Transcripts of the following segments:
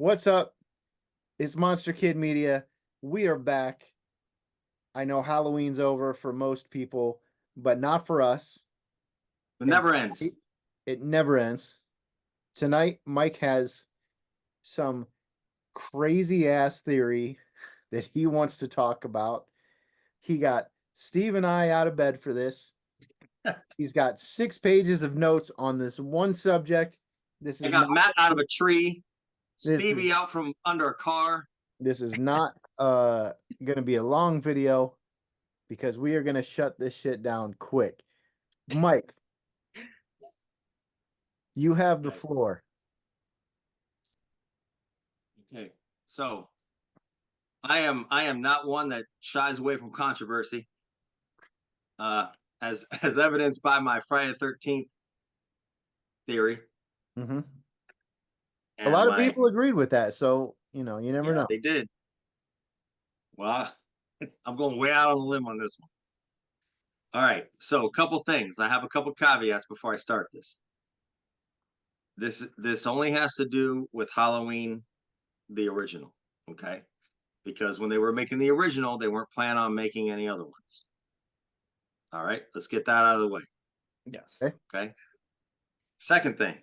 What's up? It's Monster Kid Media. We are back. I know Halloween's over for most people, but not for us. It And never ends. it never ends. Tonight, Mike has some crazy ass theory that he wants to talk about. He got Steve and I out of bed for this. He's got 6 pages of notes on this one subject. This I is got not Matt out of a tree, this Stevie out from under a car. this is not going to be a long video because we are going to shut this shit down quick. Mike, you have the floor. Okay, so I am not one that shies away from controversy, as evidenced by my Friday the 13th theory. Mm-hmm. A And lot of people agreed with that, so you never know. They did. Well, I'm going way out on a limb on this one. All right, so a couple things. I have a couple caveats before I start this. This only has to do with Halloween, the original, okay? Because when they were making the original, they weren't planning on making any other ones. All right, let's get that out of the way. Yes. Okay. Second thing,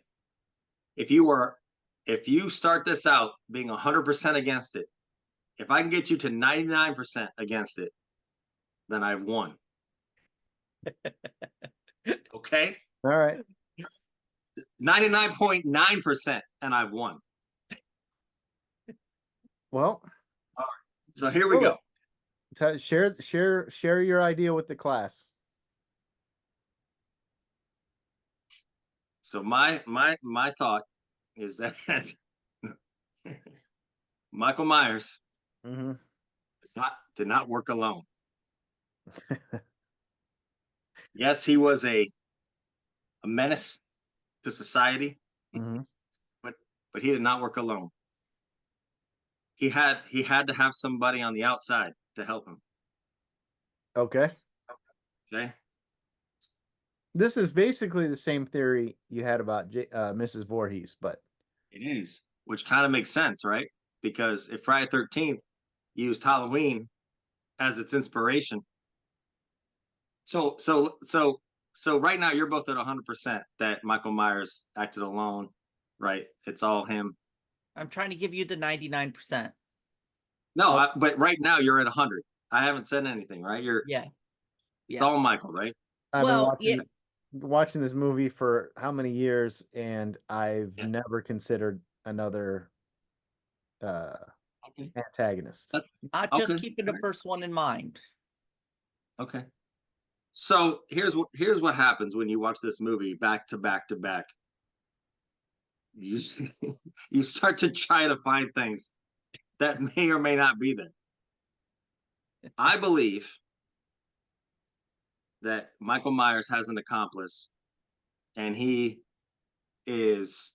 if you start this out being 100% against it, if I can get you to 99% against it, then I've won. Okay. All right. 99.9% and I've won. Well, all right. So here we go. Share your idea with the class. So my thought is that Michael Myers did not work alone. Yes, he was a menace to society, but he did not work alone. He had to have somebody on the outside to help him. Okay. Okay. This is basically the same theory you had about Mrs. Voorhees, but it is, which kind of makes sense, right? Because if Friday the 13th used Halloween as its inspiration, so right now you're both at 100% that Michael Myers acted alone, right? It's all him. I'm trying to give you the 99%. No, but right now you're at 100. I haven't said anything, right? It's all Michael, right? I've been watching this movie for how many years, and I've never considered another antagonist. I just keeping the first one in mind. Okay. So here's what happens when you watch this movie back to back to back. You start to try to find things that may or may not be there. I believe that Michael Myers has an accomplice, and he is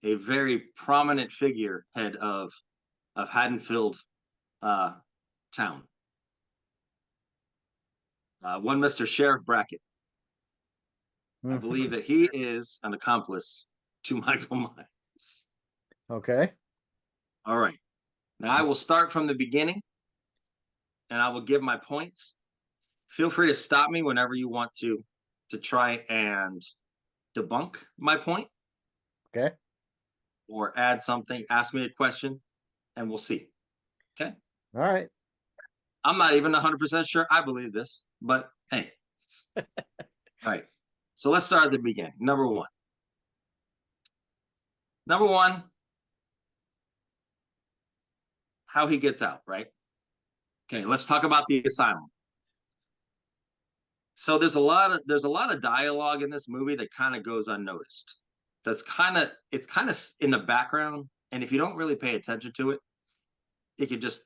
a very prominent figurehead of Haddonfield town. One Mr. Sheriff Brackett. I believe that he is an accomplice to Michael Myers. Okay. All right. Now I will start from the beginning, and I will give my points. Feel free to stop me whenever you want to try and debunk my point. Okay. Or add something, ask me a question, and we'll see. Okay. All right. I'm not even 100% sure I believe this, but hey. All right. So let's start at the beginning. Number one, how he gets out, right? Okay, let's talk about the asylum. So there's a lot of dialogue in this movie that kind of goes unnoticed. It's kind of in the background, and if you don't really pay attention to it, it could just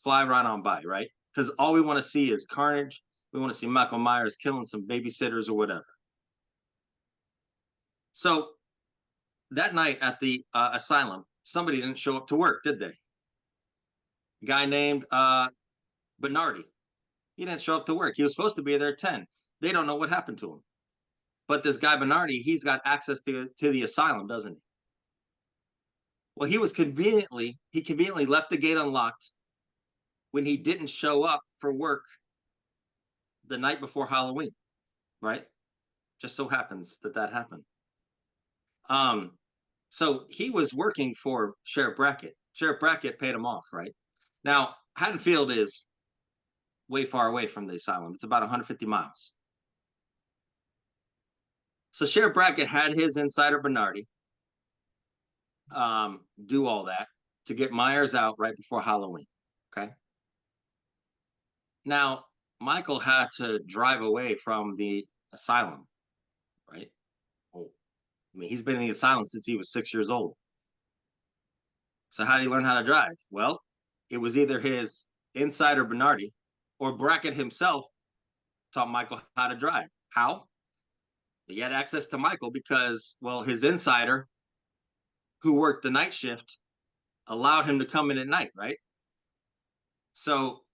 fly right on by, right? Because all we want to see is carnage. We want to see Michael Myers killing some babysitters or whatever. So that night at the asylum, somebody didn't show up to work, did they? A guy named Bernardi. He didn't show up to work. He was supposed to be there at 10. They don't know what happened to him. But this guy Bernardi, he's got access to the asylum, doesn't he? Well, he conveniently left the gate unlocked when he didn't show up for work the night before Halloween, right? Just so happens that happened. So he was working for Sheriff Brackett. Sheriff Brackett paid him off, right? Now, Haddonfield is way far away from the asylum. It's about 150 miles. So Sheriff Brackett had his insider Bernardi do all that to get Myers out right before Halloween. Okay. Now, Michael had to drive away from the asylum, right? Oh, I mean, he's been in the asylum since he was 6 years old. So how did he learn how to drive? Well, it was either his insider Bernardi or Brackett himself taught Michael how to drive. How? He had access to Michael because, well, his insider, who worked the night shift, allowed him to come in at night, right? So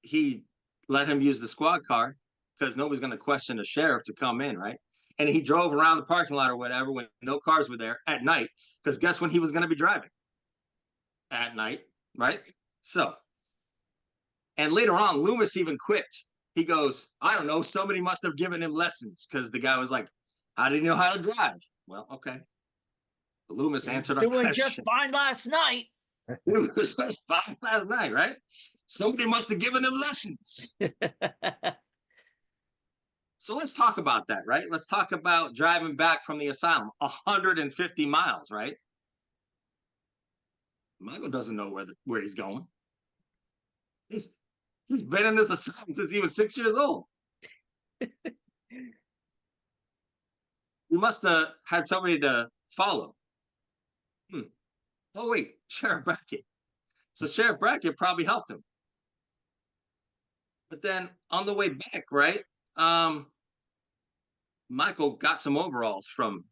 he let him use the squad car because nobody's going to question the sheriff to come in, right? And he drove around the parking lot or whatever when no cars were there at night, because guess when he was going to be driving? At night, right? So, and later on, Loomis even quit. He goes, I don't know, somebody must have given him lessons, because the guy was like, how did he know how to drive? Well, okay. Loomis answered our question. Just fine last night. It was just fine last night, right? Somebody must have given him lessons. So let's talk about that, right? Let's talk about driving back from the asylum, 150 miles, right? Michael doesn't know where he's going. He's been in this asylum since he was 6 years old. He must have had somebody to follow. Oh, wait, Sheriff Brackett. So Sheriff Brackett probably helped him. But then on the way back, right, Michael got some overalls from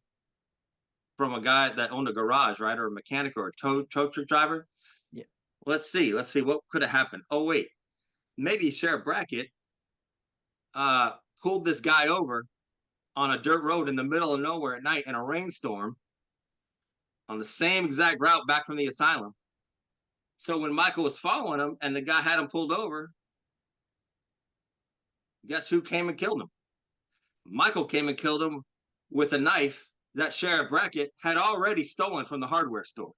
a guy that owned a garage, right, or a mechanic or a tow truck driver. Yeah. Let's see what could have happened. Oh, wait, maybe Sheriff Brackett pulled this guy over on a dirt road in the middle of nowhere at night in a rainstorm on the same exact route back from the asylum. So when Michael was following him and the guy had him pulled over, guess who came and killed him? Michael came and killed him with a knife that Sheriff Brackett had already stolen from the hardware store.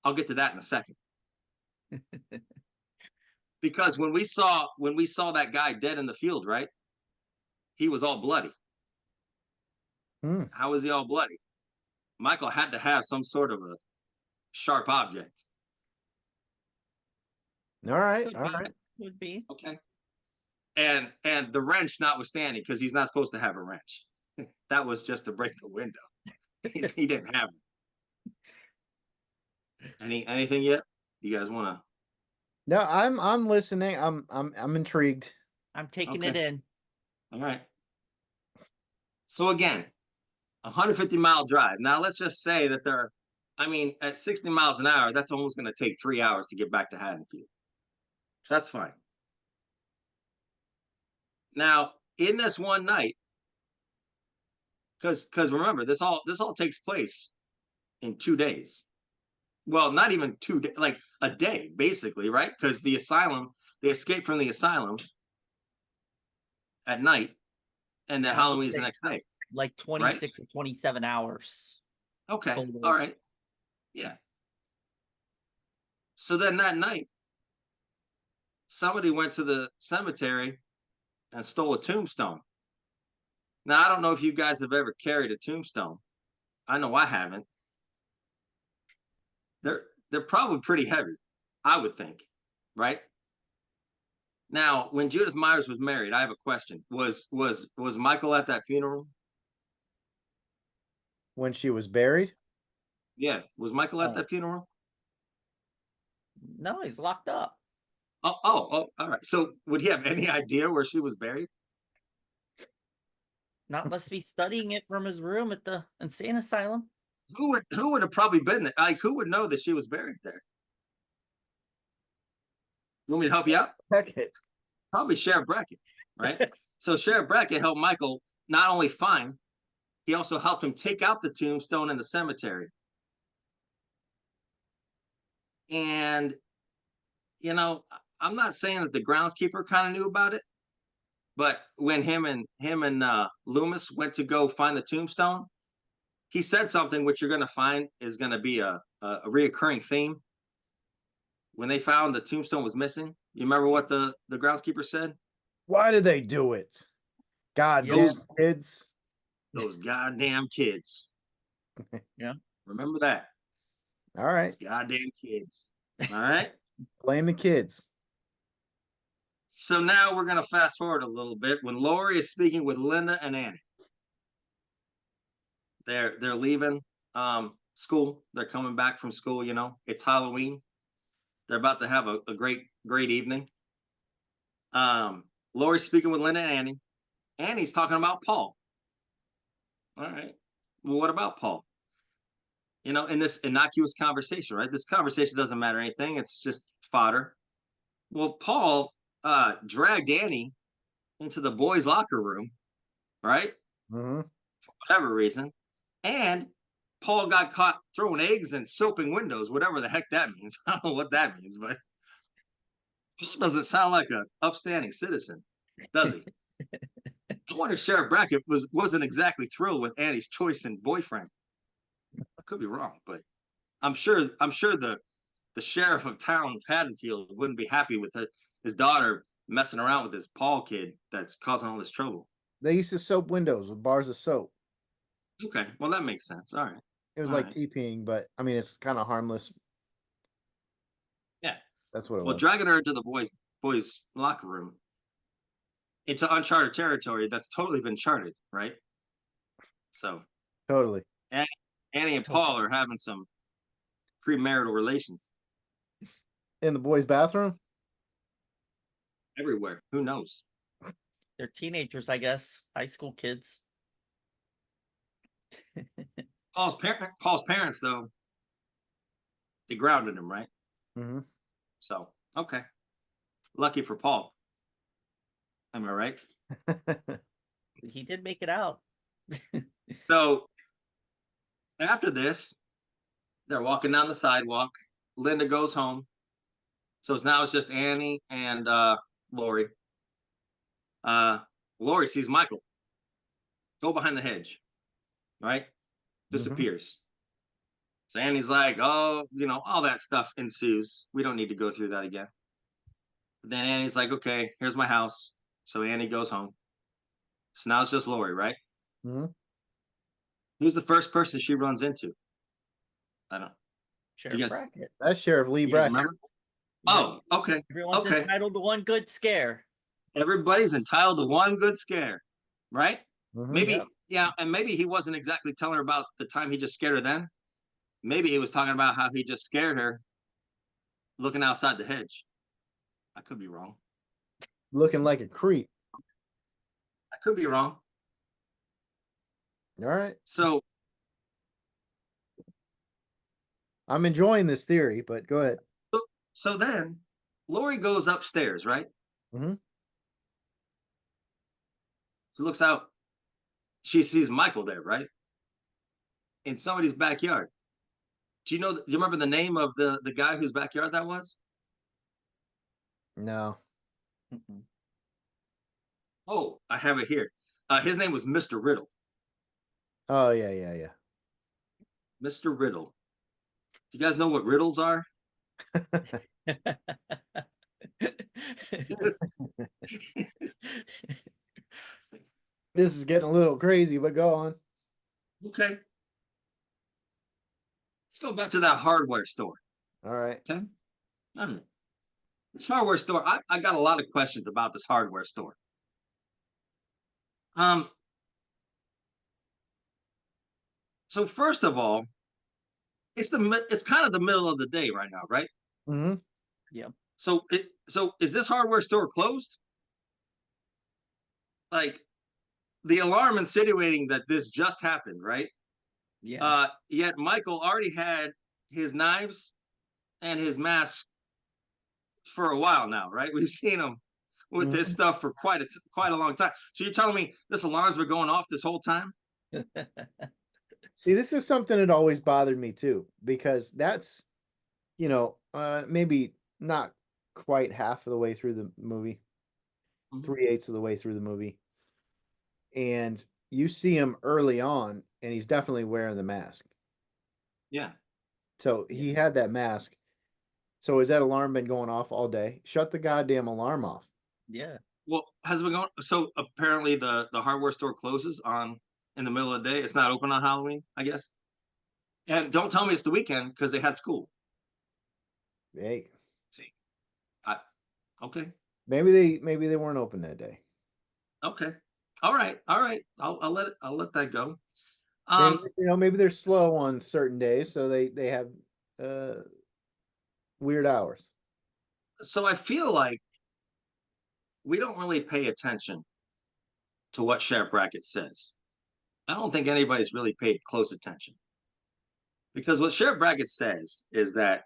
I'll get to that in a second. Because when we saw that guy dead in the field, right? He was all bloody. How was he all bloody? Michael had to have some sort of a sharp object. All right. Would be. Okay. And the wrench notwithstanding, because he's not supposed to have a wrench. That was just to break the window. He didn't have it. Anything yet? You guys want to? No, I'm listening. I'm intrigued. I'm taking it in. All right. So again, 150-mile drive. Now let's just say that at 60 miles an hour, that's almost going to take 3 hours to get back to Haddonfield. So that's fine. Now, in this one night, because remember, this all takes place in 2 days. Well, not even 2 days, like a day, basically, right? Because they escape from the asylum at night, and then Halloween's the next day. Like 26 or 27 hours. Okay. Total. All right. Yeah. So then that night, somebody went to the cemetery and stole a tombstone. Now, I don't know if you guys have ever carried a tombstone. I know I haven't. They're probably pretty heavy, I would think, right? Now, when Judith Myers was married, I have a question. Was Michael at that funeral? When she was buried? Yeah. Was Michael at that funeral? No, he's locked up. Oh, all right. So would he have any idea where she was buried? Not unless he's studying it from his room at the insane asylum. Who would have probably been there? Like, who would know that she was buried there? You want me to help you out? Brackett. Probably Sheriff Brackett, right? So Sheriff Brackett helped Michael not only find, he also helped him take out the tombstone in the cemetery. And I'm not saying that the groundskeeper kind of knew about it, but when him and Loomis went to go find the tombstone, he said something which you're going to find is going to be a reoccurring theme. When they found the tombstone was missing, you remember what the groundskeeper said? Why did they do it? Goddamn kids. Those goddamn kids. Yeah. Remember that. All right. Those goddamn kids. All right. Blame the kids. So now we're going to fast forward a little bit when Laurie is speaking with Linda and Annie. They're leaving school. They're coming back from school. It's Halloween. They're about to have a great evening. Laurie's speaking with Linda and Annie. Annie's talking about Paul. All right. Well, what about Paul? In this innocuous conversation, right? This conversation doesn't matter anything. It's just fodder. Well, Paul dragged Annie into the boys' locker room, right? Mm-hmm. For whatever reason. And Paul got caught throwing eggs and soaping windows, whatever the heck that means. I don't know what that means, but Paul doesn't sound like an upstanding citizen, does he? I wonder if Sheriff Brackett wasn't exactly thrilled with Annie's choice in boyfriend. I could be wrong, but I'm sure the sheriff of town of Haddonfield wouldn't be happy with his daughter messing around with this Paul kid that's causing all this trouble. They used to soap windows with bars of soap. Okay, well that makes sense. All right. It was like pee-peeing, but I mean it's kind of harmless. Yeah, that's what it was. Well, dragging her into the boys' locker room into uncharted territory that's totally been charted, right? So totally. Annie and Paul are having some premarital relations in the boys' bathroom. Everywhere. Who knows? They're teenagers, I guess. High school kids. Paul's parents, though, they grounded him, right? Mm-hmm. So, okay. Lucky for Paul. Am I right? He did make it out. So, after this, they're walking down the sidewalk. Linda goes home. So now it's just Annie and Laurie. Laurie sees Michael go behind the hedge, right? Disappears. So Annie's like, oh, all that stuff ensues. We don't need to go through that again. But then Annie's like, okay, here's my house. So Annie goes home. So now it's just Laurie, right? Mm-hmm. Who's the first person she runs into? I don't. Sheriff Brackett. That's Sheriff Leigh Brackett. Remember? Oh, okay. Everyone's entitled to one good scare. Everybody's entitled to one good scare, right? Mm-hmm. Maybe, yeah, and maybe he wasn't exactly telling her about the time he just scared her then. Maybe he was talking about how he just scared her looking outside the hedge. I could be wrong. Looking like a creep. I could be wrong. All right. So I'm enjoying this theory, but go ahead. So then Laurie goes upstairs, right? Mm-hmm. She looks out. She sees Michael there, right? In somebody's backyard. Do you remember the name of the guy whose backyard that was? No. Mm-mm. Oh, I have it here. His name was Mr. Riddle. Oh, yeah. Mr. Riddle. Do you guys know what riddles are? This is getting a little crazy, but go on. Okay. Let's go back to that hardware store. All right. Okay. This hardware store, I got a lot of questions about this hardware store. So first of all, it's kind of the middle of the day right now, right? Mm-hmm. Yeah. So is this hardware store closed? Like the alarm insinuating that this just happened, right? Yeah. Yet Michael already had his knives and his mask for a while now, right? We've seen him with this stuff for quite a long time. So you're telling me this alarm's been going off this whole time? See, this is something that always bothered me too, because that's maybe not quite half of the way through the movie, Mhm. 3/8 of the way through the movie. And you see him early on, and he's definitely wearing the mask. Yeah. So he had that mask. So has that alarm been going off all day? Shut the goddamn alarm off. Yeah. Well, has it been going? So apparently the hardware store closes on in the middle of the day. It's not open on Halloween, I guess. And don't tell me it's the weekend because they had school. Hey, See, I, okay, maybe they weren't open that day. okay, all right, all right. I'll let that go. Maybe Um, maybe they're slow on certain days, so they have uh weird hours. so I feel like we don't really pay attention to what Sheriff Brackett says. I don't think anybody's really paid close attention because what Sheriff Brackett says is that,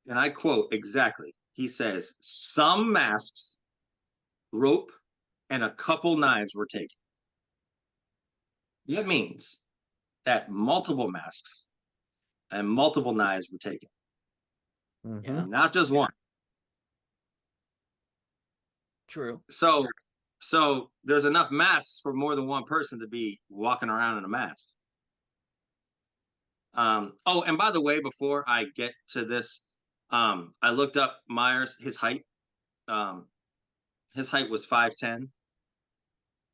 and I quote exactly, he says, some masks, rope, and a couple knives were taken. That means that multiple masks and multiple knives were taken, Mm-hmm. Yeah. not just one. True. So there's enough masks for more than one person to be walking around in a mask. Oh, and by the way, before I get to this, I looked up Myers, his height. Um, his height was 5'10".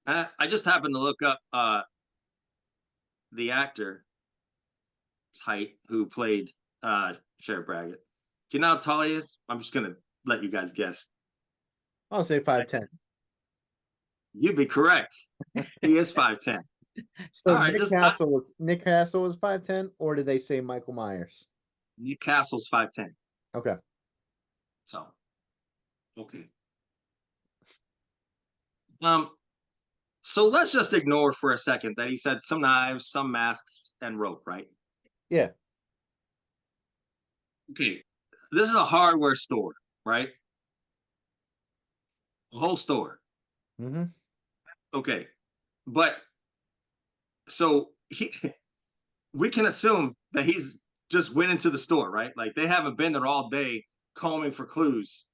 I just happened to look up the actor's height who played Sheriff Brackett. Do you know how tall he is? I'm just gonna let you guys guess. I'll say 5'10". You'd be correct. He is 5'10". So All right, Nick Castle was 5'10", or did they say Michael Myers? Newcastle's 5'10". Okay. So okay. Um, so let's just ignore for a second that he said some knives, some masks, and rope, right? Yeah. Okay. This is a hardware store, right? A whole store. Mm-hmm. Okay. But so we can assume that he's just went into the store, right? Like they haven't been there all day combing for clues.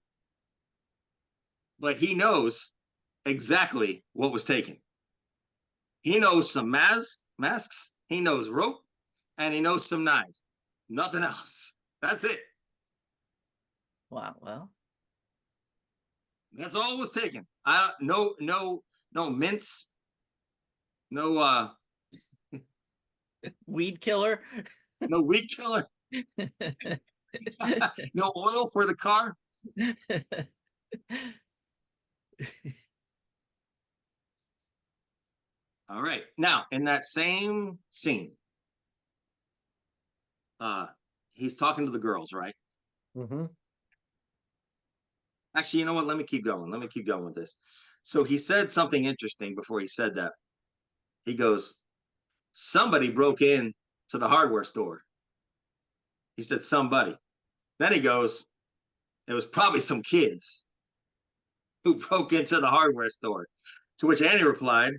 But he knows exactly what was taken. He knows some masks, he knows rope, and he knows some knives. Nothing else. That's it. Wow. Well, That's all was taken. No mints, no weed killer. no weed killer, no oil for the car. All right. Now, in that same scene, uh he's talking to the girls, right? Mm-hmm. Actually, you know what? Let me keep going. Let me keep going with this. So he said something interesting before he said that. He goes, somebody broke in to the hardware store. He said somebody. Then he goes, it was probably some kids who broke into the hardware store. To which Annie replied,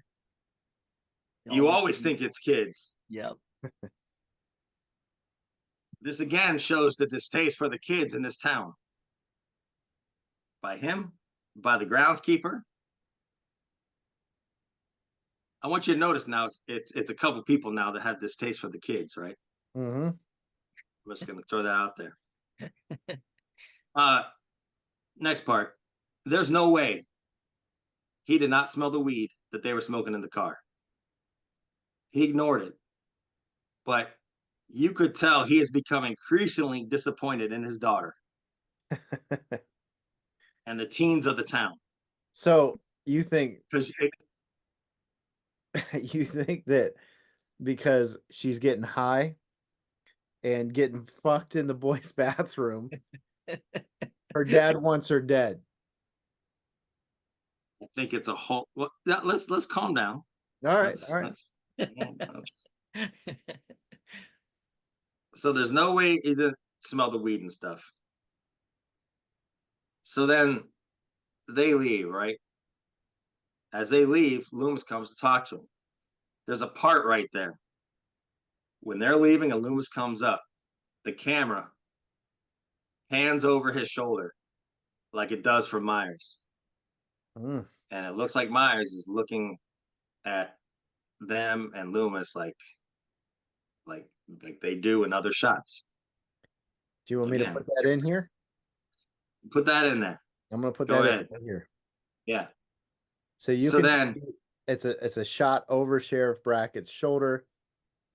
you always think it's kids. Yep. This again shows the distaste for the kids in this town. By him, by the groundskeeper. I want you to notice now it's a couple people now that have distaste for the kids, right? Mm-hmm. I'm just gonna throw that out there. Next part. There's no way he did not smell the weed that they were smoking in the car. He ignored it. But you could tell he has become increasingly disappointed in his daughter and the teens of the town. So you think Because you think that because she's getting high and getting fucked in the boys' bathroom, her dad wants her dead. I think it's a whole. Well, let's calm down. All right, Let's, all right. So there's no way he didn't smell the weed and stuff. So then they leave, right? As they leave, Loomis comes to talk to him. There's a part right there when they're leaving and Loomis comes up. the camera hands over his shoulder like it does for Myers. Mm. And it looks like Myers is looking at them and Loomis like they do in other shots. Do you want me to Again, put that in here? put that in there. I'm gonna put Go that ahead. in right here. Yeah. So you So can then, see it's a shot over Sheriff Brackett's shoulder,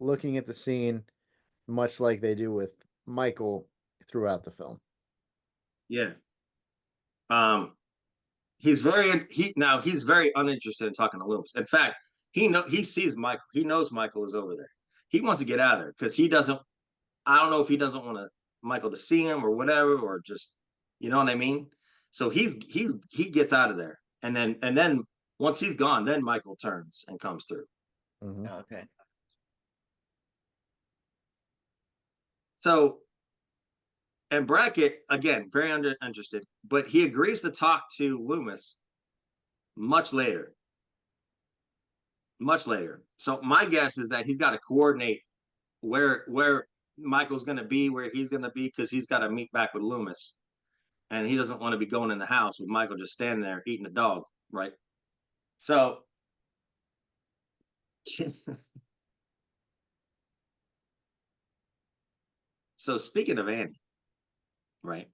looking at the scene, much like they do with Michael throughout the film. yeah. He's very uninterested in talking to Loomis. In fact, he sees Michael. He knows Michael is over there. He wants to get out of there because he doesn't. I don't know if he doesn't want Michael to see him or whatever, or just, you know what I mean. So he gets out of there, and then once he's gone, then Michael turns and comes through. Mm-hmm. Okay. So, and Brackett again very interested, but he agrees to talk to Loomis much later. Much later. So my guess is that he's got to coordinate where Michael's going to be, where he's going to be, because he's got to meet back with Loomis, and he doesn't want to be going in the house with Michael just standing there eating a dog, right? So, so speaking of Annie, right,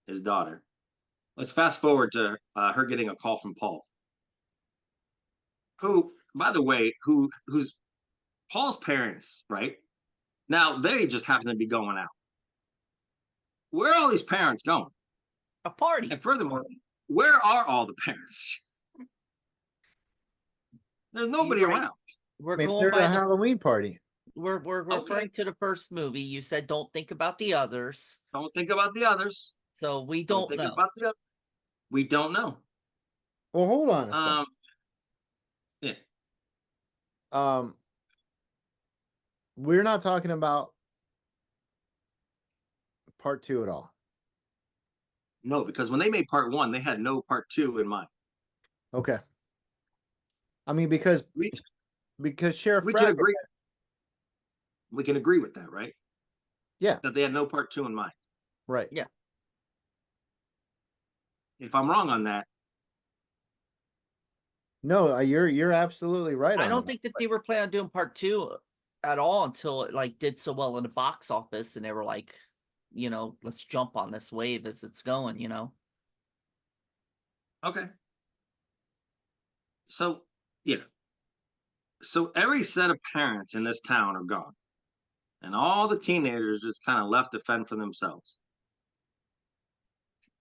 his daughter, let's fast forward to her getting a call from Paul, who, by the way, who's Paul's parents, right? Now they just happen to be going out. Where are all these parents going? A party. And furthermore, where are all the parents? There's nobody Right. around. We're Maybe going they're by at a the. Halloween party. We're Okay. referring to the first movie. You said don't think about the others, Don't think about the others. so we Don't don't think know. about the others. We don't know. Well, hold on a second. Yeah. We're not talking about part 2 at all. No, because when they made part 1, they had no part 2 in mind. Okay. I mean, because Sheriff We can Brackett, agree. We can agree with that, right? yeah, That they had no part 2 in mind. right. Yeah. If I'm wrong on that, No, you're absolutely right. I on don't think that they were planning on doing part 2 at all until it like did so well in the box office, and they were like, let's jump on this wave as it's going. okay. So, yeah. So every set of parents in this town are gone. And all the teenagers just kind of left to fend for themselves.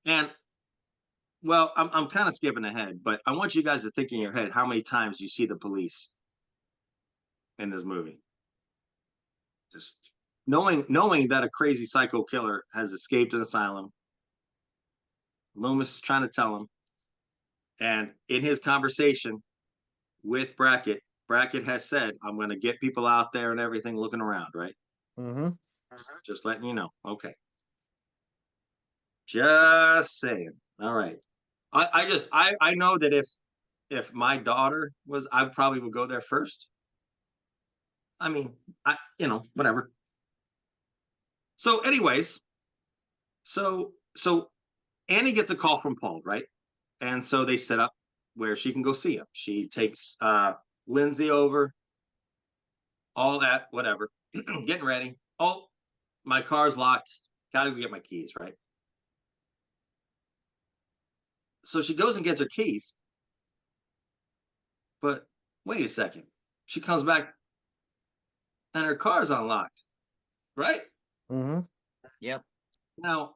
And well, I'm kind of skipping ahead, but I want you guys to think in your head how many times you see the police in this movie. Just knowing that a crazy psycho killer has escaped an asylum. Loomis is trying to tell him. And in his conversation with Brackett, Brackett has said, I'm going to get people out there and everything looking around, right? Mm-hmm. Just letting you know. Okay. Just saying. All right. I know that if my daughter was, I probably would go there first. I mean, whatever. So, anyways, so Annie gets a call from Paul, right? And so they set up where she can go see him. She takes Lindsay over, all that, whatever, getting ready. Oh, my car's locked. Gotta go get my keys, right? So she goes and gets her keys. But wait a second. She comes back and her car's unlocked, right? Mm-hmm. Yep. Now,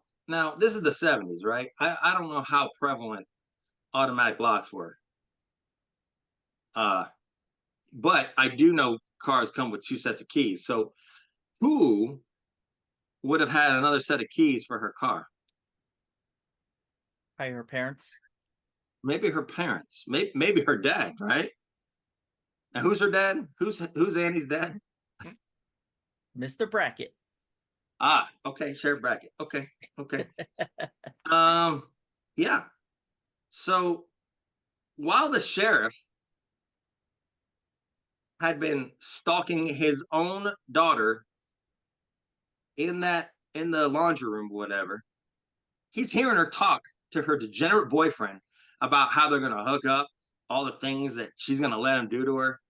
this is the 70s, right? I don't know how prevalent automatic locks were. But I do know cars come with 2 sets of keys. So who would have had another set of keys for her car? By her parents. Maybe her parents. Maybe her dad, right? And who's her dad? Who's Annie's dad? Mr. Brackett. Ah, okay, Sheriff Brackett. Okay. Yeah. So while the sheriff had been stalking his own daughter in that in the laundry room, whatever. He's hearing her talk to her degenerate boyfriend about how they're gonna hook up, all the things that she's gonna let him do to her,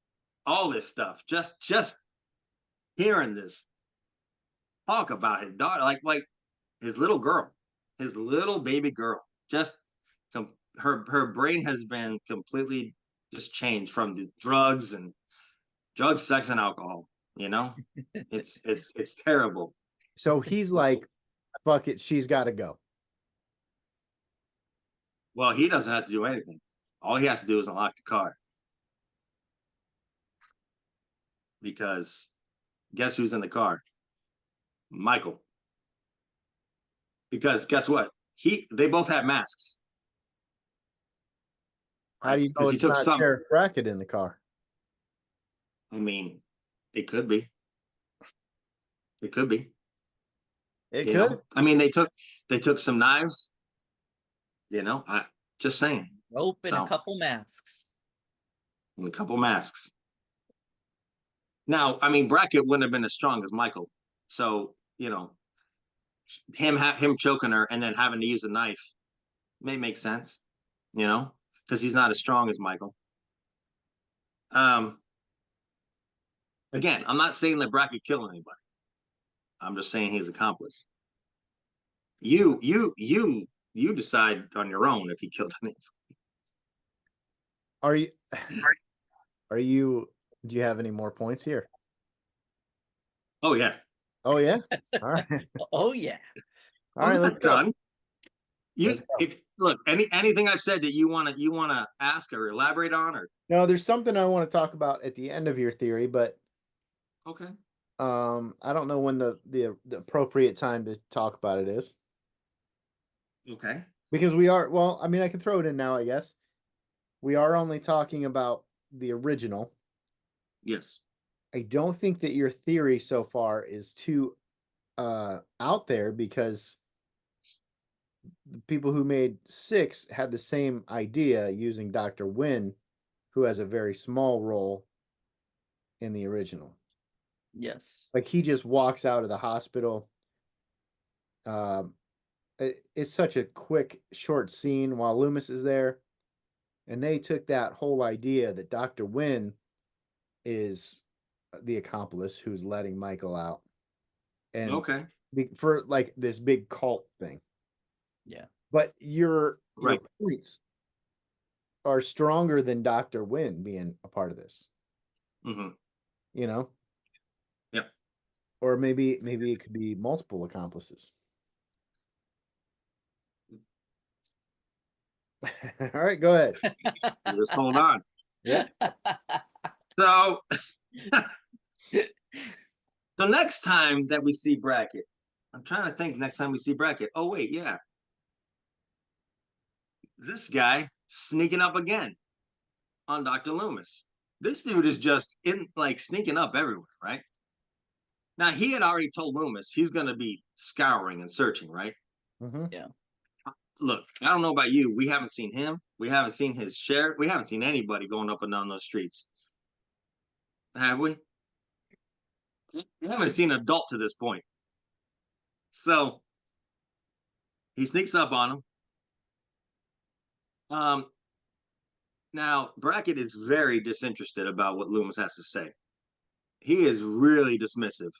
all this stuff. Just hearing this talk about his daughter, like his little girl, his little baby girl. Just her brain has been completely just changed from the drugs, sex, and alcohol. You know, it's terrible. So he's like, fuck it, she's got to go. Well, he doesn't have to do anything. All he has to do is unlock the car. Because guess who's in the car? Michael. Because guess what? They both have masks. How do you know Because he it's took not some. Sheriff Brackett in the car? I mean, it could be. It could be. It You could. know? I mean, they took some knives. You know, I just saying. Rope and So, a couple masks. and a couple masks. Now, I mean, Brackett wouldn't have been as strong as Michael. So, you know, him choking her and then having to use a knife may make sense, you know, because he's not as strong as Michael. Again, I'm not saying that Brackett killed anybody. I'm just saying he's accomplice. You decide on your own if he killed anybody. Are you do you have any more points here? Oh yeah. Oh yeah. All right. Oh yeah. All right, let's go. Done. Look, anything I've said that you wanna ask or elaborate on, or No, there's something I want to talk about at the end of your theory, but okay. I don't know when the appropriate time to talk about it is. Okay. Because we are, well, I mean, I can throw it in now, I guess. We are only talking about the original. Yes. I don't think that your theory so far is too out there, because the people who made 6 had the same idea using Dr. Wynn, who has a very small role in the original. Yes. Like, he just walks out of the hospital. It's such a quick, short scene while Loomis is there. And they took that whole idea that Dr. Wynn is the accomplice who's letting Michael out. And Okay. for like this big cult thing. Yeah. But your Right. points are stronger than Dr. Wynn being a part of this. Mm-hmm. You know? Yep. Or maybe it could be multiple accomplices. All right, go ahead. Just hold on. Yeah. So the next time that we see Brackett, I'm trying to think next time we see Brackett. Oh, wait, yeah. This guy sneaking up again on Dr. Loomis. This dude is just sneaking up everywhere, right? Now, he had already told Loomis he's going to be scouring and searching, right? Mm-hmm. Yeah. Look, I don't know about you. We haven't seen him. We haven't seen his sheriff. We haven't seen anybody going up and down those streets. Have we? We haven't seen an adult to this point. So he sneaks up on him. Now, Brackett is very disinterested about what Loomis has to say. He is really dismissive.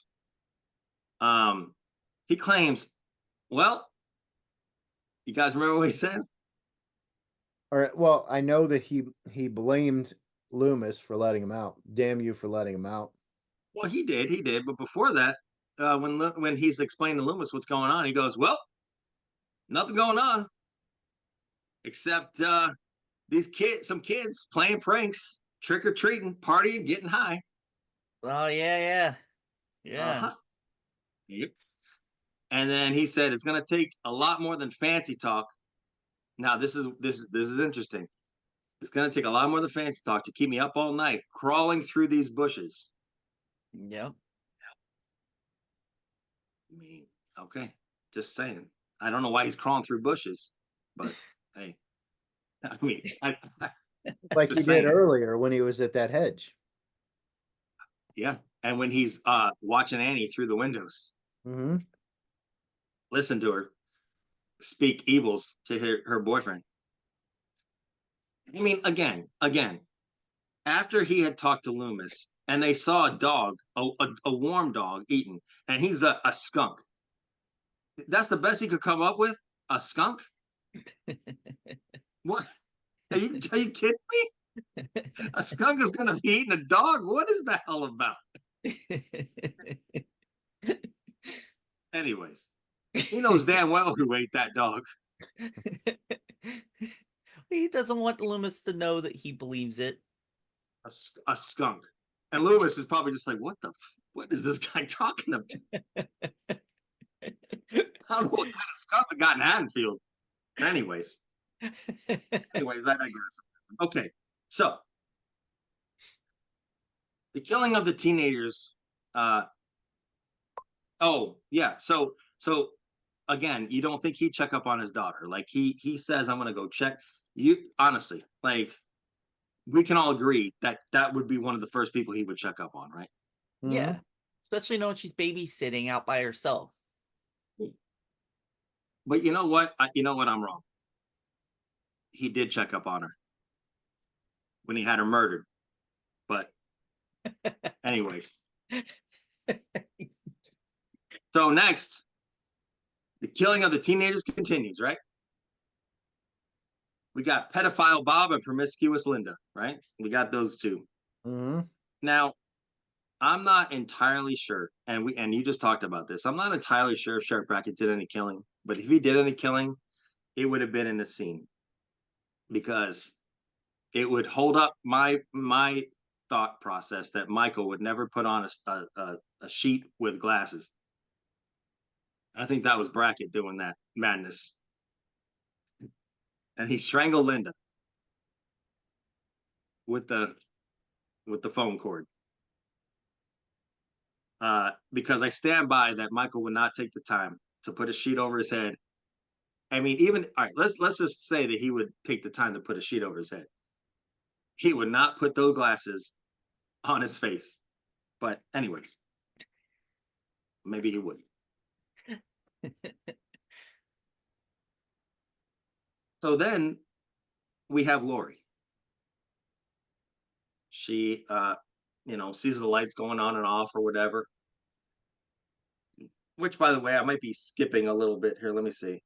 He claims, well, you guys remember what he said? All right. Well, I know that he blamed Loomis for letting him out. Damn you for letting him out. Well, he did. But before that, when he's explaining to Loomis what's going on, he goes, well, nothing going on. Except some kids playing pranks, trick-or-treating, partying, getting high. Oh yeah. Uh-huh. Yep. And then he said it's going to take a lot more than fancy talk. Now this is interesting. It's going to take a lot more than fancy talk to keep me up all night crawling through these bushes. Yep. I mean, okay, just saying. I don't know why he's crawling through bushes, but hey, I mean, Like he did earlier when he was at that hedge. Yeah, and when he's watching Annie through the windows. Mm-hmm. listen to her speak evils to her boyfriend. I mean, again, after he had talked to Loomis and they saw a dog, a warm dog eaten, and he's a skunk. That's the best he could come up with? A skunk? What? Are you kidding me? A skunk is going to be eating a dog? What is that all about? Anyways, he knows damn well who ate that dog. He doesn't want Loomis to know that he believes it. A skunk. And Loomis is probably just like, what is this guy talking about? I don't know what kind of skunk they got in Haddonfield. Anyways, I digress. Okay, so the killing of the teenagers. Oh yeah, so again, you don't think he'd check up on his daughter? Like he says, I'm gonna go check. You honestly, like, we can all agree that that would be one of the first people he would check up on, right? Yeah, especially knowing she's babysitting out by herself. But you know what? I'm wrong. He did check up on her when he had her murdered. But anyways. So next, the killing of the teenagers continues, right? We got pedophile Bob and promiscuous Linda, right? We got those two. Now, I'm not entirely sure, and you just talked about this. I'm not entirely sure if Sheriff Brackett did any killing, but if he did any killing, it would have been in this scene, because it would hold up my thought process that Michael would never put on a sheet with glasses. I think that was Brackett doing that madness. And he strangled Linda with the phone cord. Because I stand by that Michael would not take the time to put a sheet over his head. I mean, even all right, let's just say that he would take the time to put a sheet over his head. He would not put those glasses on his face. But anyways, maybe he would. So then we have Lori. She sees the lights going on and off or whatever. Which, by the way, I might be skipping a little bit here. Let me see.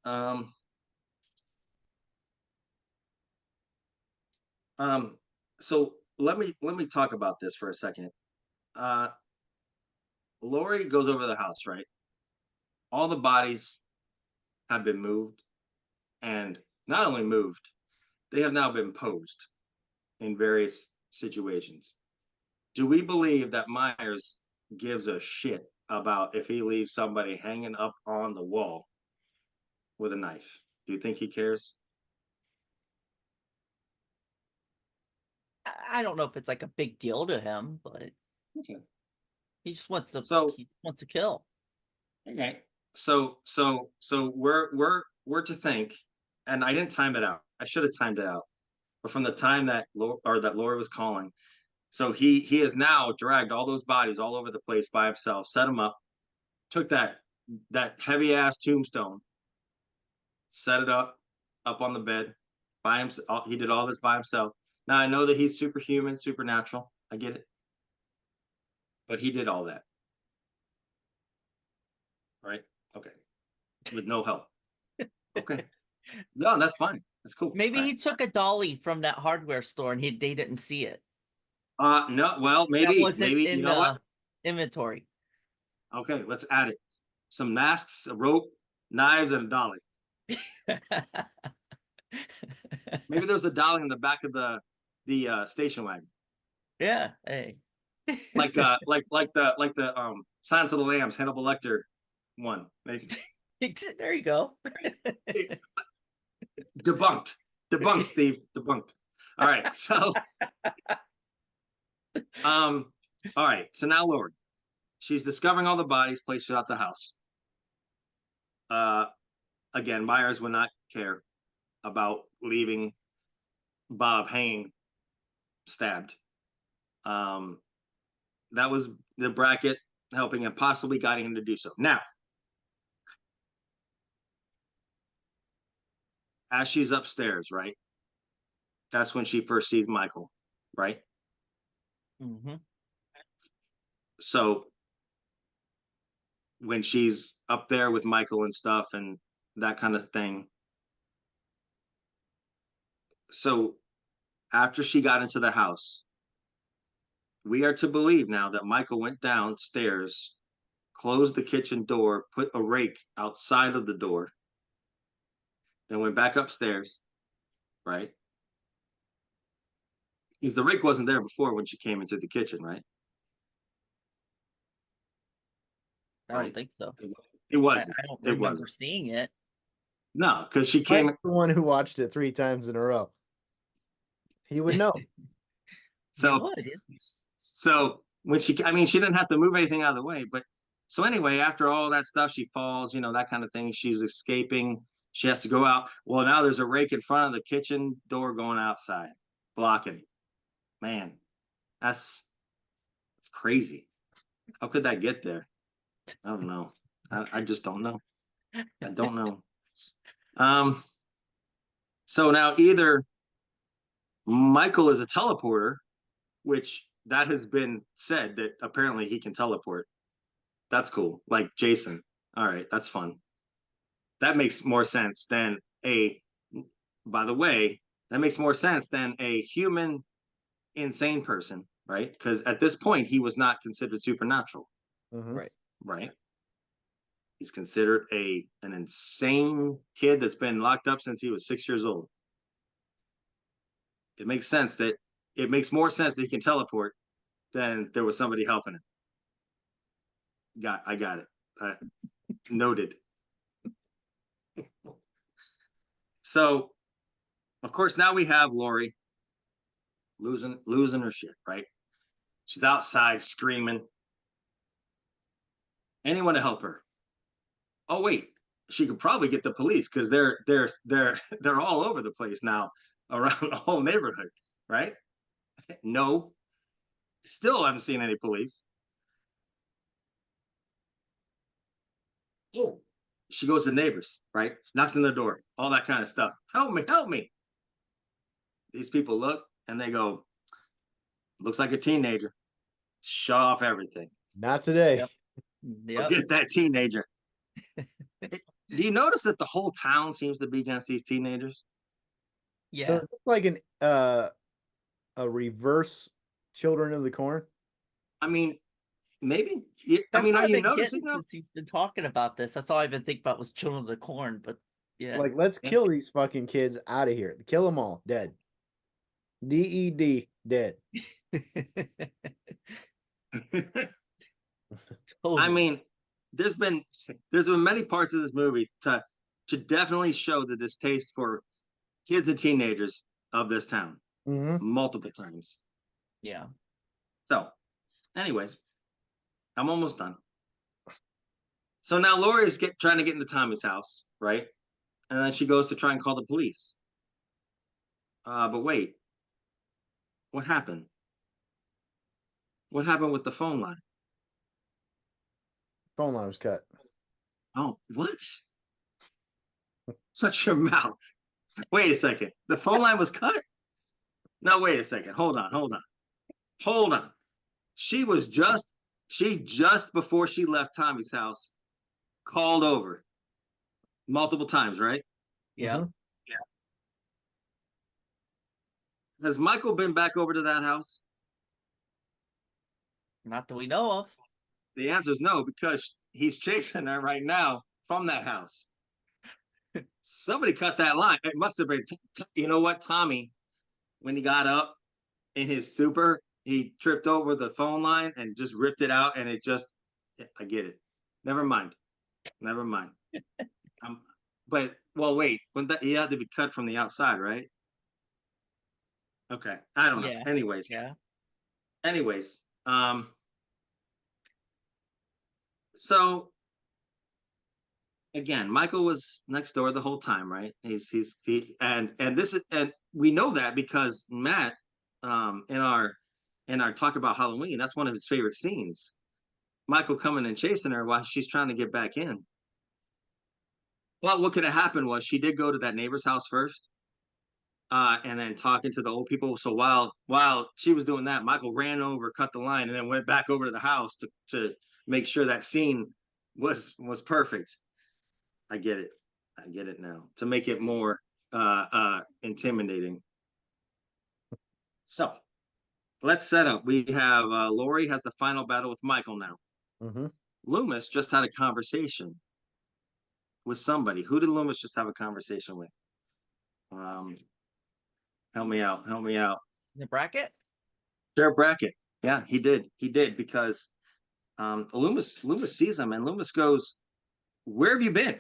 So let me talk about this for a second. Lori goes over the house, right? All the bodies have been moved, and not only moved, they have now been posed in various situations. Do we believe that Myers gives a shit about if he leaves somebody hanging up on the wall with a knife? Do you think he cares? I don't know if it's like a big deal to him, but okay, he just wants to. So he wants to kill. Okay, so we're to think, and I didn't time it out. I should have timed it out, but from the time that Lori was calling, so he has now dragged all those bodies all over the place by himself, set them up, took that heavy ass tombstone, set it up on the bed by himself. He did all this by himself. Now I know that he's superhuman, supernatural. I get it, but he did all that, right? Okay, with no help. Okay, no, that's fine. That's cool. Maybe he took a dolly from that hardware store and they didn't see it. No, well, maybe in you know what? Inventory. Okay, let's add it. Some masks, a rope, knives, and a dolly. Maybe there's a dolly in the back of the station wagon. Yeah. Hey. like the Silence of the Lambs, Hannibal Lecter one. There you go. Debunked, Steve. Debunked. All right, so all right, so now Lori, she's discovering all the bodies placed throughout the house. Again, Myers would not care about leaving Bob hanging, stabbed. That was the Brackett helping and possibly guiding him to do so. Now, as she's upstairs, right? That's when she first sees Michael, right? Mm-hmm. So when she's up there with Michael and stuff and that kind of thing. So after she got into the house, we are to believe now that Michael went downstairs, closed the kitchen door, put a rake outside of the door, then went back upstairs, right? Because the rake wasn't there before when she came into the kitchen, right? I don't Right? think so. It wasn't. I don't It remember wasn't. seeing it. No, because she came. Mike's the one who watched it 3 times in a row. He would know. You So, would. so when I mean, she didn't have to move anything out of the way. But so anyway, after all that stuff, she falls, that kind of thing. She's escaping. She has to go out. Well, now there's a rake in front of the kitchen door going outside, blocking it. Man, that's crazy. How could that get there? I don't know. I just don't know. I don't know. So now either Michael is a teleporter, which that has been said that apparently he can teleport. That's cool. Like Jason. All right, that's fun. That makes more sense than by the way, that makes more sense than a human insane person, right? Because at this point, he was not considered supernatural, Mhm. Right. right? He's considered an insane kid that's been locked up since he was 6 years old. It makes more sense that he can teleport than there was somebody helping him. I got it. Noted. So, of course, now we have Lori losing her shit, right? She's outside screaming. Anyone to help her? Oh wait, she could probably get the police because they're all over the place now around the whole neighborhood, right? No, still haven't seen any police. Oh, she goes to neighbors, right? Knocks on their door, all that kind of stuff. Help me, help me. These people look and they go, looks like a teenager. Shut off everything. Not today. Yep. Yep. Forget that teenager. Do you notice that the whole town seems to be against these teenagers? Yeah. So it's like a reverse Children of the Corn. I mean, maybe. That's are what I've you been noticing getting though? since he's been talking about this. That's all I've been thinking about was Children of the Corn. But yeah. Like, let's kill these fucking kids out of here. Kill them all. Dead. DED. Dead. I mean, there's been many parts of this movie to definitely show the distaste for kids and teenagers of this town multiple times. Yeah. So, anyways, I'm almost done. So now Lori's trying to get into Tommy's house, right? And then she goes to try and call the police. But wait, what happened? What happened with the phone line? Phone line was cut. Oh, what? Shut your mouth. Wait a second. The phone line was cut? No, wait a second. Hold on. She just before she left Tommy's house called over multiple times, right? Yeah. Yeah. Has Michael been back over to that house? Not that we know of. The answer is no, because he's chasing her right now from that house. Somebody cut that line. It must have been, you know what, Tommy, when he got up in his super, he tripped over the phone line and just ripped it out, and I get it. Never mind. But wait, he had to be cut from the outside, right? Okay, I don't know. Yeah. Anyways, so again, Michael was next door the whole time, right? And we know that because Matt, in our talk about Halloween, that's one of his favorite scenes. Michael coming and chasing her while she's trying to get back in. Well, what could have happened was she did go to that neighbor's house first, and then talking to the old people. So while she was doing that, Michael ran over, cut the line, and then went back over to the house to make sure that scene was perfect. I get it. I get it now. To make it more intimidating. So let's set up. We have Laurie has the final battle with Michael now. Mm-hmm. Loomis just had a conversation with somebody. Who did Loomis just have a conversation with? Help me out. Help me out. The bracket? Sheriff Brackett. Yeah, he did. He did because Loomis sees him and Loomis goes, "Where have you been?"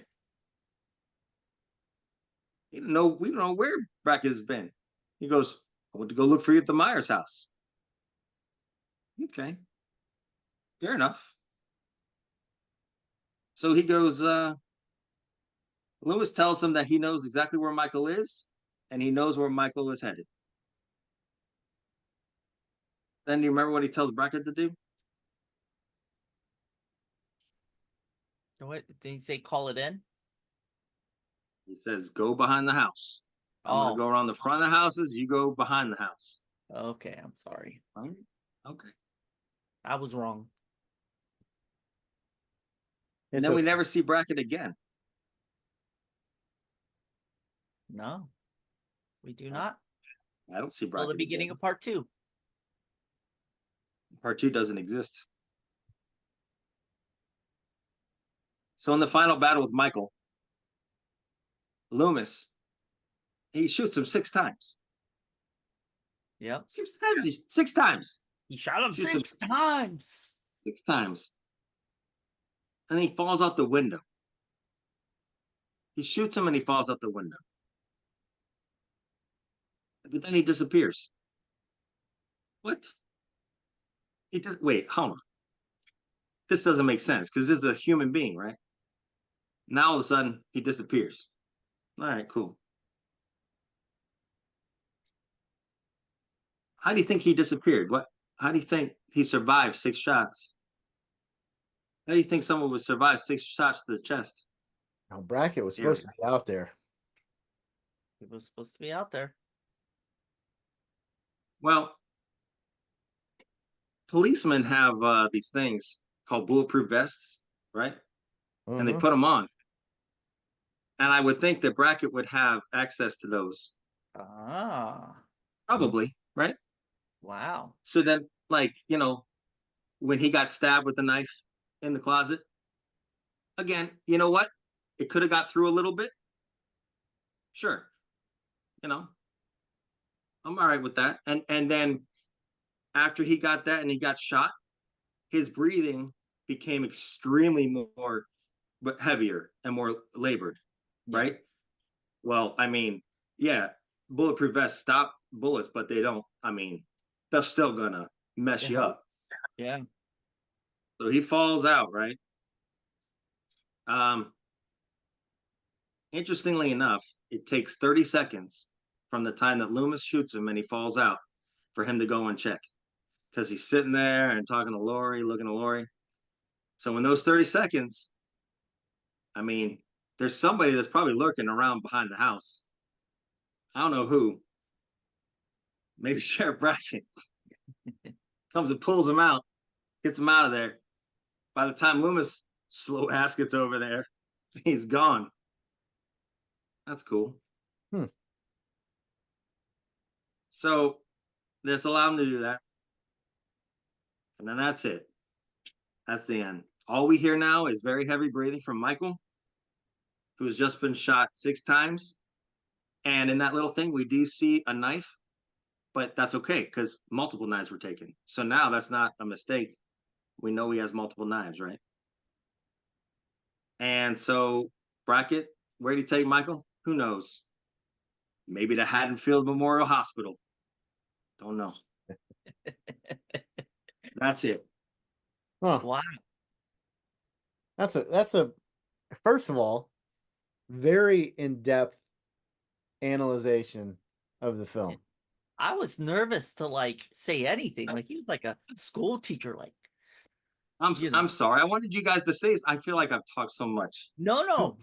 We don't know where Brackett has been. He goes, "I went to go look for you at the Myers house." Okay. Fair enough. So he goes, Loomis tells him that he knows exactly where Michael is, and he knows where Michael is headed. Then do you remember what he tells Brackett to do? What did he say? Call it in? He says, "Go behind the house. I'm going to go around the front of the houses. You go behind the house." Okay, I'm sorry. Okay. I was wrong. And then we never see Brackett again. No, we do not. I don't see Till Brackett the beginning again. of part 2. Part 2 doesn't exist. So in the final battle with Michael, Loomis, he shoots him 6 times. Yep. 6 times. 6 times. He shot him Shoots 6 times. 6 times. And he falls out the window. He shoots him and he falls out the window. But then he disappears. What? He does. Wait, hold on. This doesn't make sense because this is a human being, right? Now all of a sudden he disappears. All right, cool. How do you think he disappeared? What? How do you think he survived 6 shots? How do you think someone would survive 6 shots to the chest? Now, Brackett was supposed to be out there. He was supposed to be out there. Well, policemen have these things called bulletproof vests, right? Mm-hmm. And they put them on. And I would think that Brackett would have access to those. Probably, right? Wow. So then, like, when he got stabbed with the knife in the closet, again, you know what? It could have got through a little bit. Sure. I'm all right with that. And then after he got that and he got shot, his breathing became extremely more heavier and more labored, right? Well, I mean, yeah, bulletproof vests stop bullets, but they don't. I mean, they're still gonna mess you up. Yeah. So he falls out, right? Interestingly enough, it takes 30 seconds from the time that Loomis shoots him and he falls out for him to go and check. Because he's sitting there and talking to Laurie, looking at Laurie. So in those 30 seconds, I mean, there's somebody that's probably lurking around behind the house. I don't know who. Maybe Sheriff Brackett comes and pulls him out, gets him out of there. By the time Loomis slow ass gets over there, he's gone. That's cool. So this allowed him to do that. And then that's it. That's the end. All we hear now is very heavy breathing from Michael, who has just been shot 6 times. And in that little thing, we do see a knife, but that's okay because multiple knives were taken. So now that's not a mistake. We know he has multiple knives, right? And so Brackett, where did he take Michael? Who knows? Maybe the Haddonfield Memorial Hospital. Don't know. That's it. Huh. Wow. That's a first of all, very in-depth analyzation of the film. I was nervous to say anything. Like he was like a school teacher. Like I'm sorry. I wanted you guys to say this. I feel like I've talked so much. No.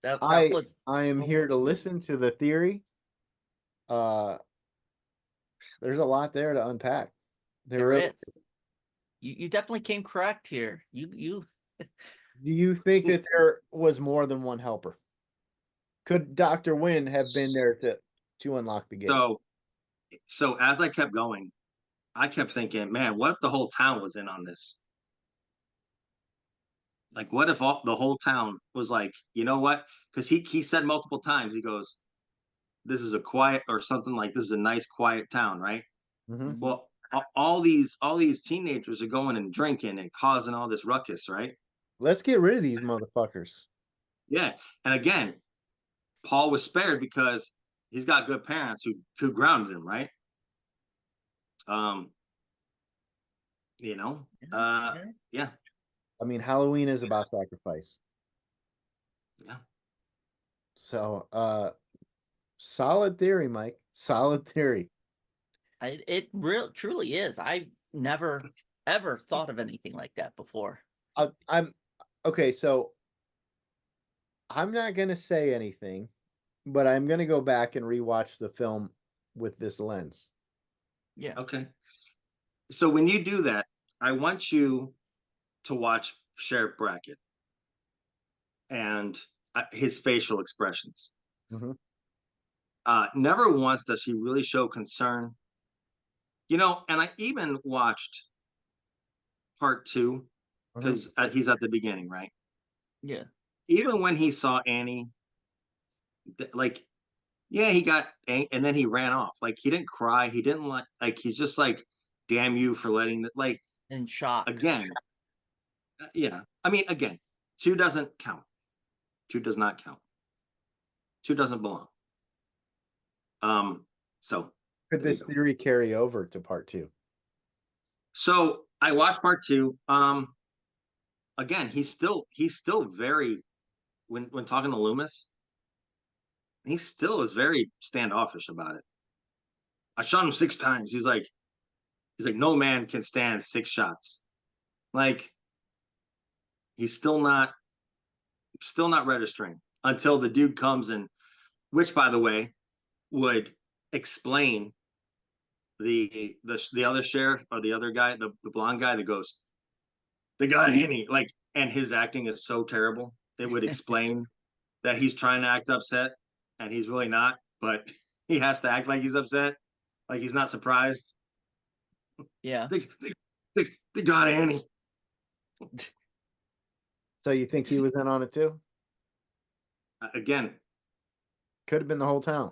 That I was I am here to listen to the theory. Uh, there's a lot there to unpack. There there really is. is. You definitely came correct here. You Do you think that there was more than one helper? Could Dr. Wynn have been there to unlock the gate? So as I kept going, I kept thinking, man, what if the whole town was in on this? Like, what if the whole town was like, you know what? Because he said multiple times, he goes, "This is a quiet," or something like, "This is a nice, quiet town," right? Mm-hmm. Well, all these teenagers are going and drinking and causing all this ruckus, right? Let's get rid of these motherfuckers. Yeah, and again, Paul was spared because he's got good parents who grounded him, right? Um, you know, uh, Yeah. yeah, I mean, Halloween is about sacrifice. yeah. So, solid theory, Mike. Solid theory. It real truly is. I've never ever thought of anything like that before. I'm okay. So I'm not gonna say anything, but I'm gonna go back and rewatch the film with this lens. Yeah. Okay. So when you do that, I want you to watch Sheriff Brackett and his facial expressions. Mm-hmm. Never once does he really show concern. And I even watched part two Mm-hmm. because he's at the beginning, right? Yeah. Even when he saw Annie, like, yeah, he got and then he ran off. Like, he didn't cry. He didn't like he's just like, damn you for letting that. Like, In shock. again, yeah. I mean, again, two doesn't count. Two does not count. Two doesn't belong. So Could there you this go. theory carry over to part two? So I watched part two. Again, he's still very when talking to Loomis, he still is very standoffish about it. I shot him 6 times. He's like, no man can stand 6 shots. Like, he's still not registering until the dude comes in, which, by the way, would explain the other sheriff, or the other guy, the blonde guy that goes, "They got Annie," like, and his acting is so terrible. It would explain that he's trying to act upset and he's really not, but he has to act like he's upset, like he's not surprised. Yeah. They they, they got Annie. So you think he was in on it too? Again, Could have been the whole town.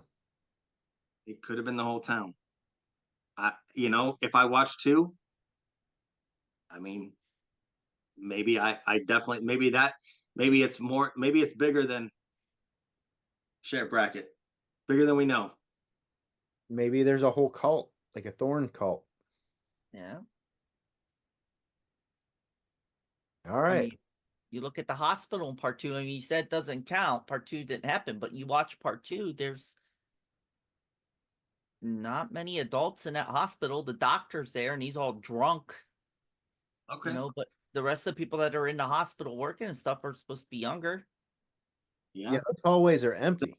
it could have been the whole town. If I watch two, I mean, maybe I definitely, maybe it's more, maybe it's bigger than Sheriff Brackett, bigger than we know. Maybe there's a whole cult, like a Thorn cult. Yeah. All I right. mean, you look at the hospital in part two. I mean, you said it doesn't count. Part two didn't happen, but you watch part two, there's not many adults in that hospital. The doctor's there and he's all drunk, Okay. but the rest of the people that are in the hospital working and stuff are supposed to be younger. Yeah, Yeah. those hallways are empty.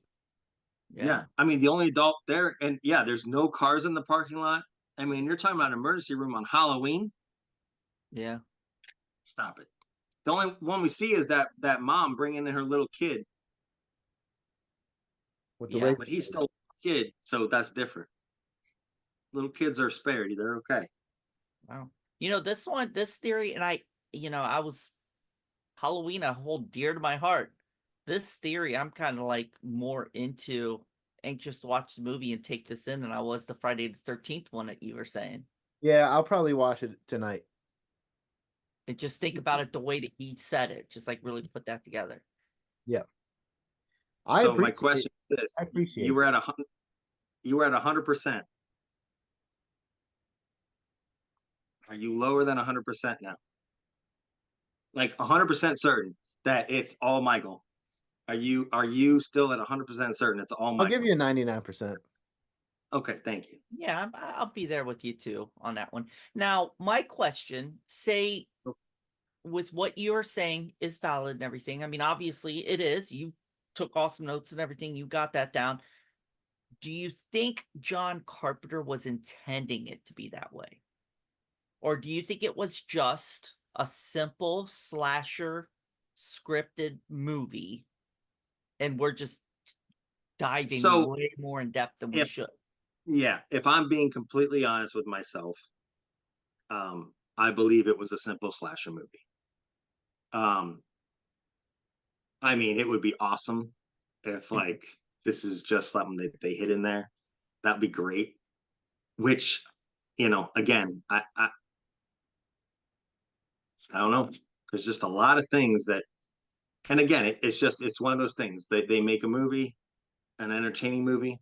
Yeah. I mean, the only adult there, and yeah, there's no cars in the parking lot. I mean, you're talking about an emergency room on Halloween. Yeah. Stop it. The only one we see is that mom bringing in her little kid, With the Yeah. but he's still a kid, so that's different. Little kids are spared; they're okay. Wow. This theory, and I was Halloween, I hold dear to my heart. This theory, I'm kind of like more into anxious to watch the movie and take this in than I was the Friday the 13th one that you were saying. Yeah, I'll probably watch it tonight. And just think about it the way that he said it, just like really put that together. Yeah. So my question is this: I appreciate you were at 100. You were at 100%. Are you lower than 100% now? Like 100% certain that it's all Michael? Are you still at 100% certain it's all I'll Michael? give you a 99%. Okay, thank you. Yeah, I'll be there with you too on that one. Now, my question, say with what you're saying is valid and everything. I mean, obviously it is. You took awesome notes and everything. You got that down. Do you think John Carpenter was intending it to be that way? Or do you think it was just a simple slasher scripted movie and we're just diving So way more in depth than we should? Yeah, if I'm being completely honest with myself, I believe it was a simple slasher movie. I mean, it would be awesome if like this is just something that they hid in there. That'd be great. Which, again, I don't know. There's just a lot of things that, and again, it's one of those things that they make a movie, an entertaining movie.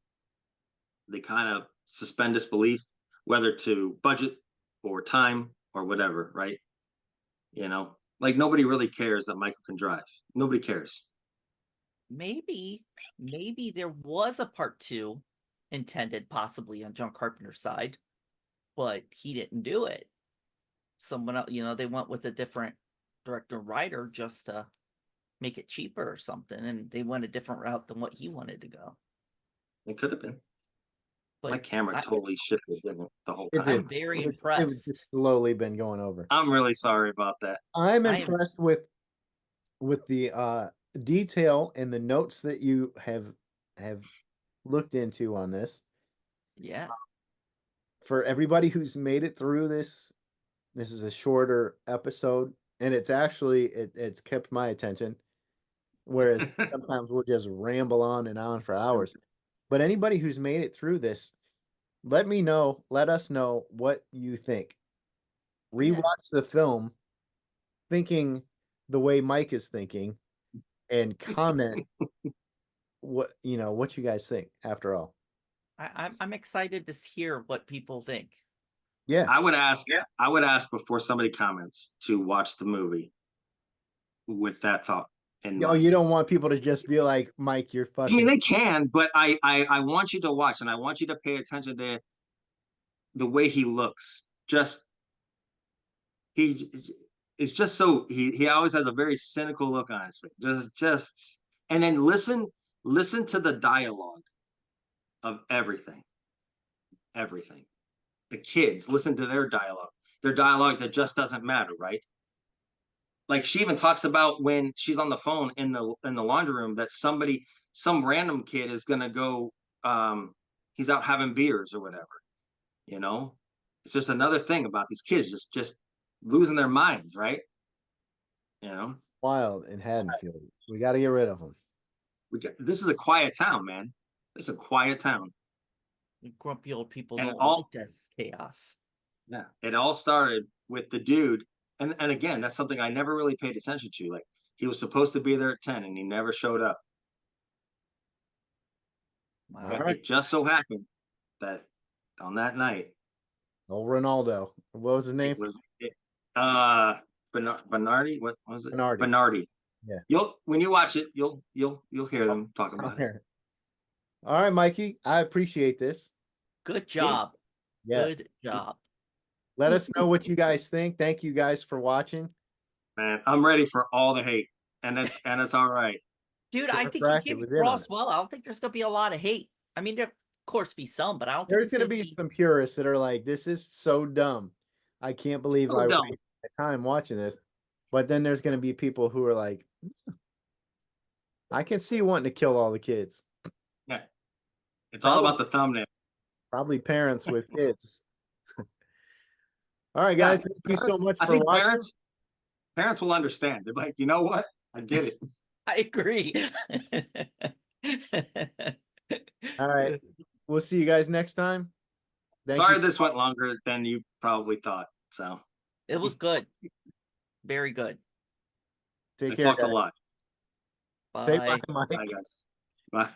They kind of suspend disbelief, whether to budget or time or whatever, right? Like nobody really cares that Michael can drive. Nobody cares. Maybe there was a part 2 intended possibly on John Carpenter's side, but he didn't do it. Someone else, they went with a different director and writer just to make it cheaper or something, and they went a different route than what he wanted to go. It could have been. But My camera totally shifted, didn't it, the whole It time? I'm very It's impressed. just slowly been going over. I'm really sorry about that. I'm I am- impressed with the detail and the notes that you have looked into on this. Yeah. For everybody who's made it through this is a shorter episode, and it's actually it's kept my attention. Whereas sometimes we'll just ramble on and on for hours. But anybody who's made it through this, let us know what you think. Rewatch the film thinking the way Mike is thinking and comment what you guys think after all. I'm excited to hear what people think. Yeah. I would ask before somebody comments to watch the movie with that thought in mind. You don't want people to just be like, Mike, you're fucking. I mean, they can, but I want you to watch, and I want you to pay attention to the way he looks. He is just so he always has a very cynical look on his face. And then listen to the dialogue of everything. The kids, listen to their dialogue that just doesn't matter, right? Like she even talks about when she's on the phone in the laundry room that some random kid is gonna go, he's out having beers or whatever. It's just another thing about these kids just losing their minds, right? Wild in Haddonfield. We got to get rid of them. This is a quiet town, man. This is a quiet town. Grumpy old people And don't like this chaos. Yeah, it all started with the dude, and again, that's something I never really paid attention to. Like he was supposed to be there at 10, and he never showed up. Wow. It just so happened that on that night, old Ronaldo. What was his name? it was Bernardi. What was it? Bernardi. Yeah. When you watch it, you'll hear them talk about it. All right, Mikey. I appreciate this. Good job. Yeah. Good job. Let us know what you guys think. Thank you guys for watching. Man, I'm ready for all the hate, and it's all right. Dude, I think you came across well. I don't think there's gonna be a lot of hate. I mean, there of course be some, but I don't think there's gonna be some purists that are like, "This is so dumb. I can't believe I wasted my time watching this." But then there's gonna be people who are like, "I can see wanting to kill all the kids." Yeah, it's all about the thumbnail. Probably parents with kids. All right, guys. Thank you so much for watching. Parents will understand. They're like, you know what? I get it. I agree. All right. We'll see you guys next time. Sorry this went longer than you probably thought. So it was good. Very good. Take care. I talked a lot. Say bye, Mike. Bye, guys. Bye.